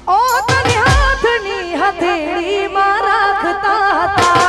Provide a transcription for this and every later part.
ઓ તને હાથની હથેળીમાં રાખતા હતા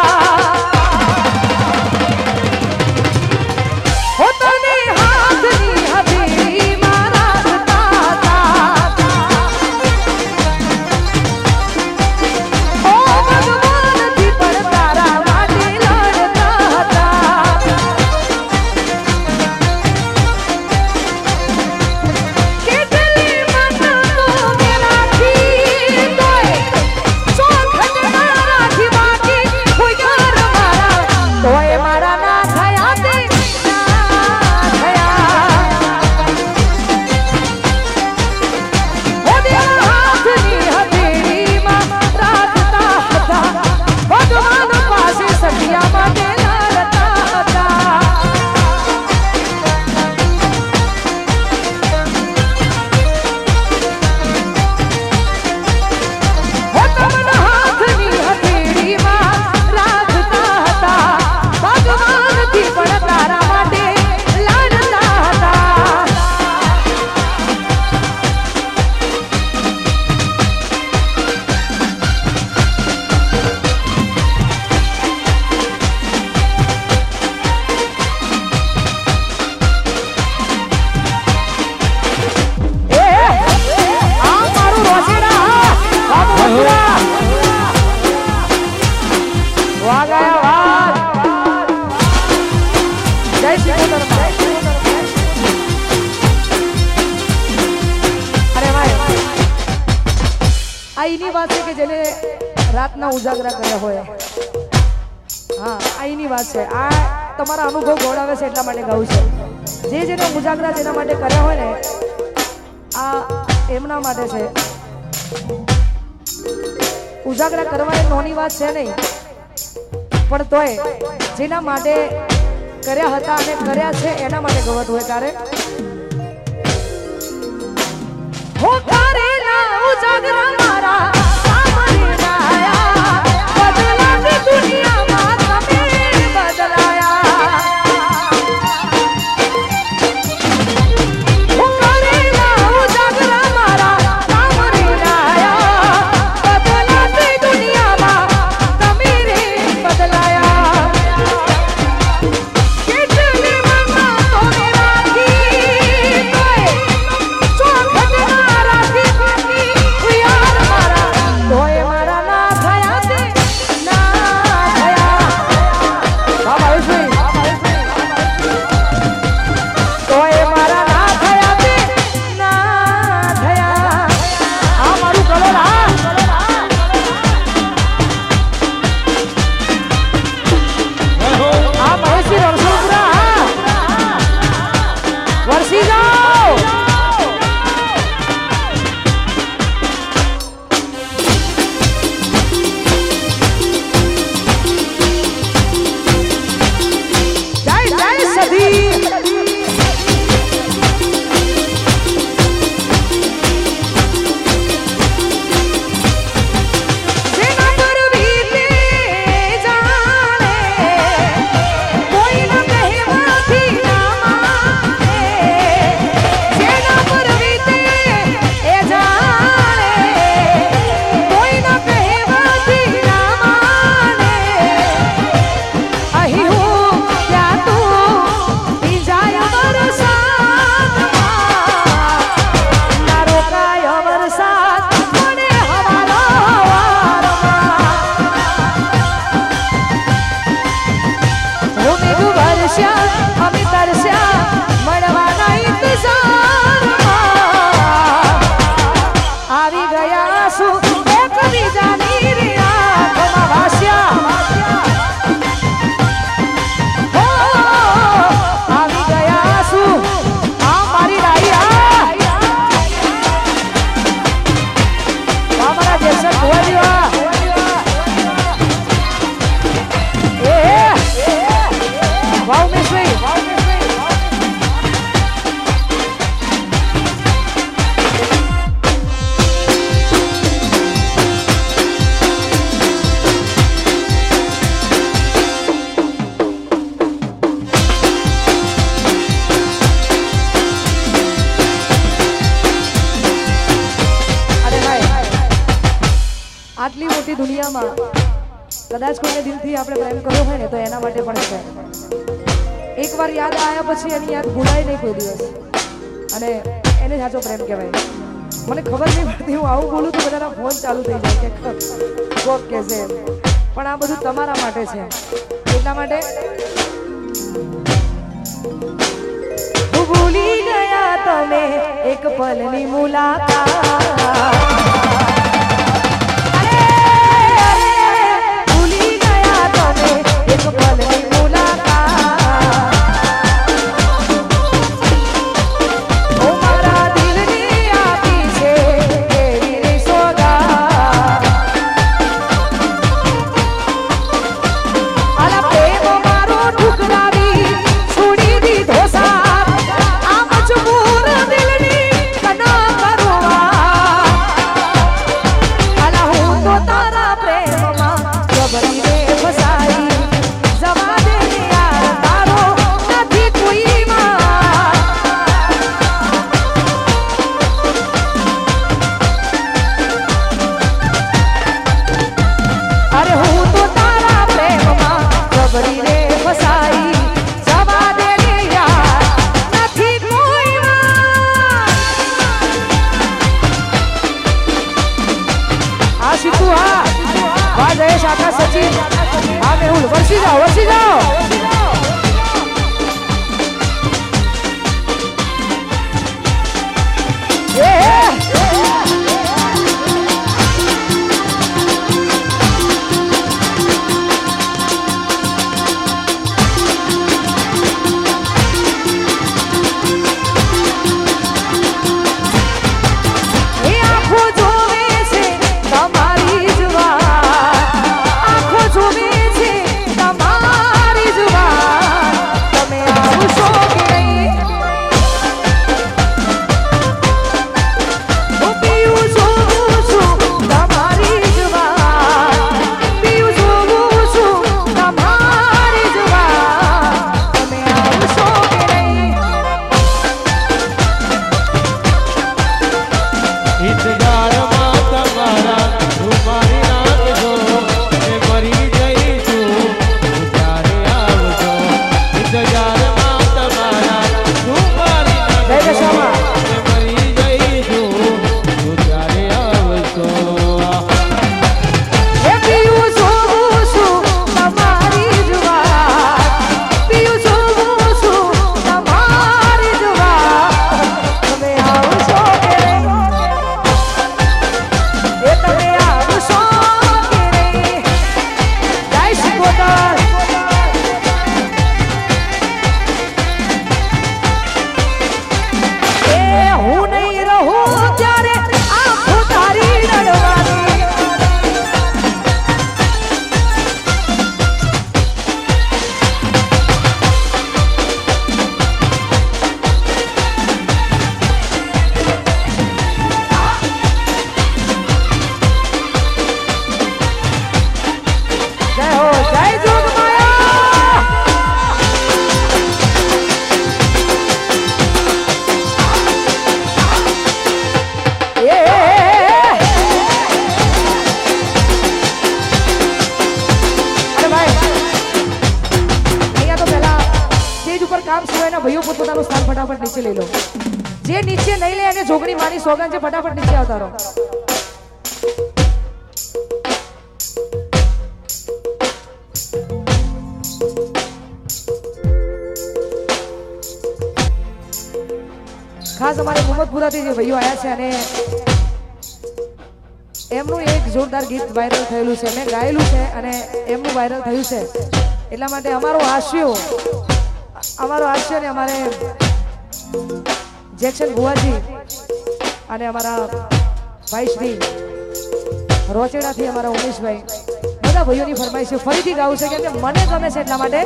આઈની વાત છે કે જેને રાતના ઉજાગરા કર્યા હોય હા આઈની વાત છે આ તમારા અનુભવ ગોળાવે છે એટલા માટે ગાઉં છે જેને ઉજાગરા જેના માટે કર્યા હોય ને આ એમના માટે છે ઉજાગરા કરવા એ નોની વાત છે નહીં પણ તોય જેના માટે કર્યા હતા અને કર્યા છે એના માટે ગવત હોય તારે હો કરેલા ઉજાગરા મારા સામને આયા બદલાતી દુનિયામાં તમે બદલાયા હો કરેલા ઉજાગરા મારા સામને આયા બદલાતી દુનિયામાં તમે બદલાયા કેટલી મનમાં તો રાખી આખી દુનિયામાં કદાચ કોઈને દિલથી આપણે પ્રેમ કર્યો હોય ને તો એના માટે પણ છે. એકવાર યાદ આવ્યા પછી એની યાદ ભૂલાય નહીં કોઈ દિવસ, અને એને સાચો પ્રેમ કહેવાય. મને ખબર નહીં પડતી, હું આવું બોલું તો બધાના ફોન ચાલુ થઈ જાય કે કોક કે છે, પણ આ બધું તમારા માટે છે. એટલા માટે ભૂલી ગયા તમે એક પલની મુલાકાત. સચિન, હા મેહુલ, વરસી જાઓ, વરસી જાઓ. ભાઈઓ પોતાનું સ્થાન ફટાફટ નીચે લઈ લો. જે નીચે નહીં લે અને જોગણી માની સોગન છે, ફટાફટ નીચે આવતા રહો. ખાસ અમારે મોહમ્મદપુરાથી જે ભાઈઓ આવ્યા છે અને એમનું એક જોરદાર ગીત વાયરલ થયેલું છે, મેં ગાયેલું છે અને એમનું વાયરલ થયું છે. એટલા માટે અમારો હાસ્ય ને અમારે જેક્શન ભુવાજી અને અમારા ભાઈ શ્રી રોચેડાથી અમારા ઉમેશભાઈ, બધા ભાઈઓની ફરમાઈશ છે. ફરીથી ગાવું છે કેમ કે મને ગમે છે એટલા માટે.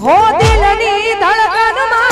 હો દિલની ધડકનમાં